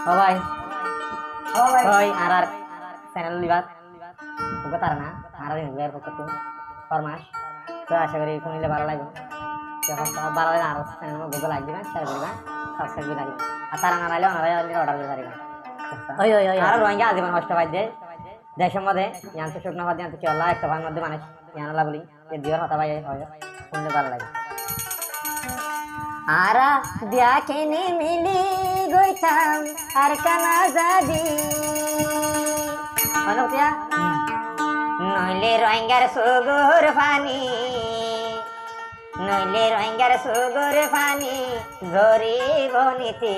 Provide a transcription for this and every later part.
ও ভাই ওই আর চ্যানেল লিবাস ওকে তার না আর বের করতে ফরমাস তো আশা করি শুনলে ভালো লাগবে যখন সব ভালো লাগে আর চ্যানেল গুগল লাইক দিবেন শেয়ার করবেন সাবস্ক্রাইব করে দিবেন আর তারা না নাইলে ওনারা অর্ডার করে পারিবেন ওই ওই ওই আর রোহিঙ্গা আজীবন কষ্ট পাইছে দেশের মধ্যে ইয়ান্তে শুকনো ভাত ইয়ান্তে চলা একটা ভাঙ মধ্যে মানুষ ইয়ানলা বলি এ দিওর হতা ভাই হয় শুনলে ভালো লাগে আরা দেখেনি মিলি গইতাম আর কানা যাবি অনুতিয়া নইলে রোহিঙ্গার সুগুর পানি নইলে রোহিঙ্গার সুগুর পানি জরিব নীতি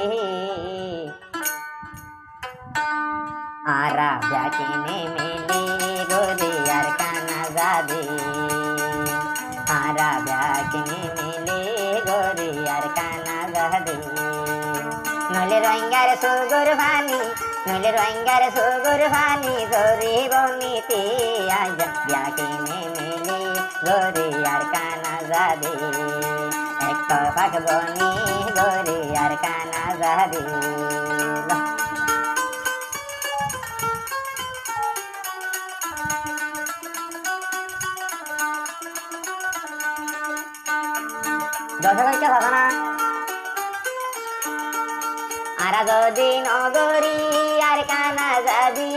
আরা দেখেনি মিলি গরি আর কানা যাবি আরা দেখেনি মিলি গরি আর কানা যাবি নইলে রোহিঙ্গার সুগুর পানি নইলে রোহিঙ্গার সুগুর পানি জরিব নীতি আজ দেখেনি মিলি গরি আর কানা যাবি এক পাকবনি গরি আর কানা যাবি দর্শককে সাধনা আর যদি নগরী আর কানা যাবি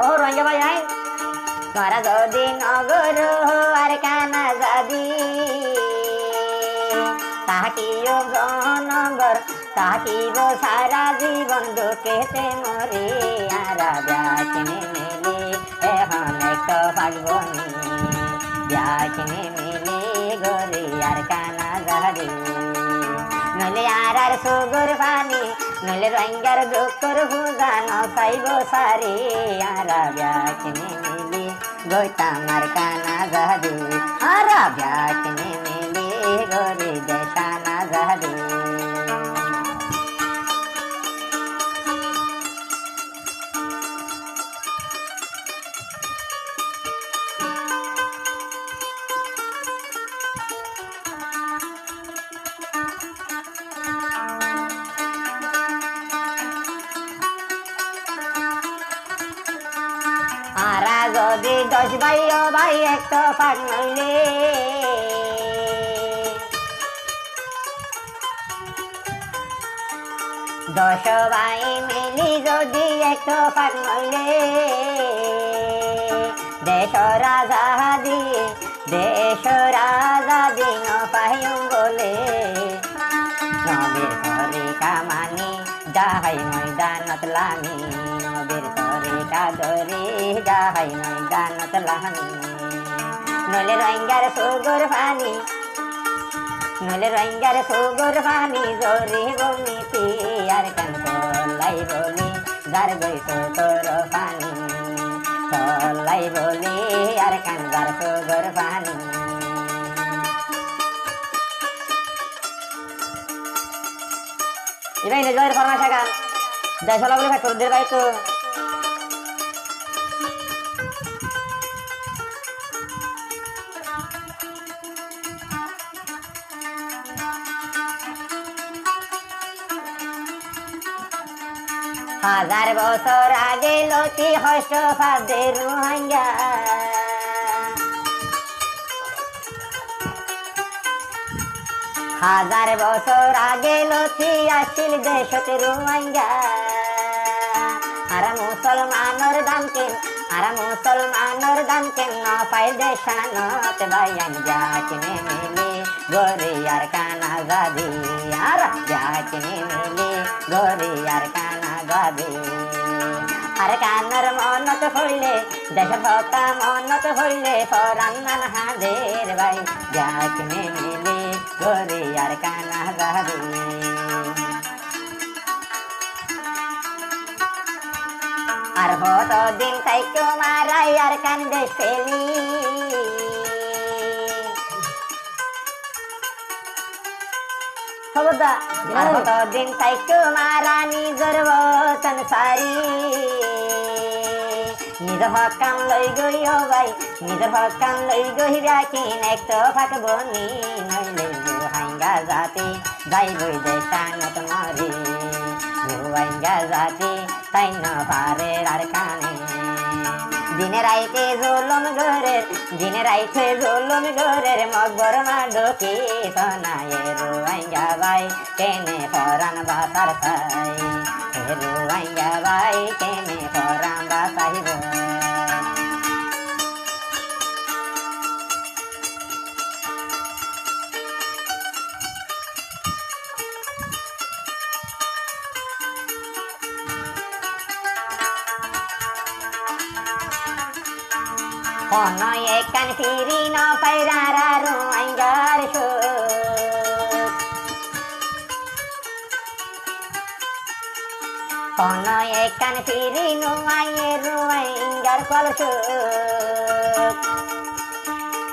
ও রঞ্জা ভাই আই তোরা যদি নগর আর কানা যাবি তাকিও জনগর তাকিব সারা জীবন দুঃখেতে মরে আর দেখনে মেলে এখন একটা পাগবনি দেখনে মেলে গরে আর কানা যাবি নইলে আর সুগুর পানি নইলে রোহিঙ্গার দুঃখর বুঝা নসাইব সারে আর দেখনে মেলে গইতাম আর কানা যাবি আর দেখনে মেলে গরে দেশানা যাবি আরা যদি 10 ভাই ও ভাই একটা ফাঁক নইলে 10 ভাই মিলি যদি একটা ফাঁক নইলে দেশ রাজা দিন পাইম বলে নবীর তরিকা মানি যাহাই ময়দানত লামি নবীর তরিকা ধরে যাহাই ময়দানত লামি নইলে রোহিঙ্গার সুগুর পানি নইলে রোহিঙ্গার সুগুর পানি জরিব নীতি আর কান চলাই বলি যার গইছ তোর পানি চলাই বলি আর কান যার সুগুর পানি ইবাই নজর ফরমাশা গান দেশলা বলে ফাকর দের ভাই তো হাজার বছর আগে লতি হস্ত ফাদের রোহিঙ্গা হাজার বছর আগে লতি আসিল দেশতে রোহিঙ্গা আর মুসলমানর দাম কেন পাই দেশানত ভাইয়ান যাকিনে মিলে গরি আর কানা যাবি আর যাকিনে মিলে গরি আর কানা যাবি আর কানার মনত হইলে দেশের ভক্তা মনত হইলে পরান্নান হাদের ভাই যাকিনে মিলে গরি আর কানা যাবি আর হত দিন তাইকে মারাই আর কান্দে ফেলি আর হত দিন তাইকে মারা নিজের বচন সারি নিজের হক কান লই গই ও ভাই নিজের হক কান লই গই রাখিন একটু ফাঁকবো নি নইলে রোহিঙ্গা জাতি যাইবই দেশানত মরি রোহিঙ্গা জাতি তাই না পারে আর কানে দিনে রাইতে জুলুম গরের দিনে রাইতে জুলুম গরের মকবর মাডকি সোনায়ে রোহিঙ্গা ভাই কেনে পরান বাতার তাই রোহিঙ্গা ভাই কেনে পরান বাতাইব Ono ikan sirino pairara ruanggar syuk Ono ikan sirino air ruanggar kwal syuk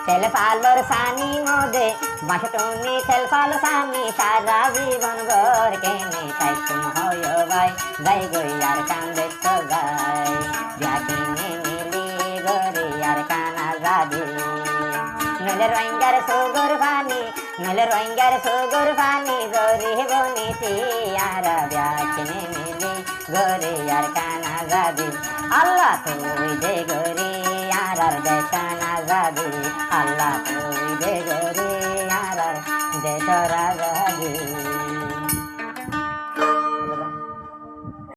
Telfalor sani mode Bashtuni telfalo sami Sara জীবন ভর কেনে তাই তুম হয়ো ভাই যাই গই আর কান্দে তো গাই যাকিনে মিলি গরি আর কানা যাবি নলে রোহিঙ্গার সুগর পানি নলে রোহিঙ্গার সুগর পানি জরি বনিতি আর যাকিনে মিলি গরি আর কানা যাবি আল্লাহ তুই দে গরি আর দেশানা যাবি আল্লাহ তুই দে গরি আর দেশরা যাবি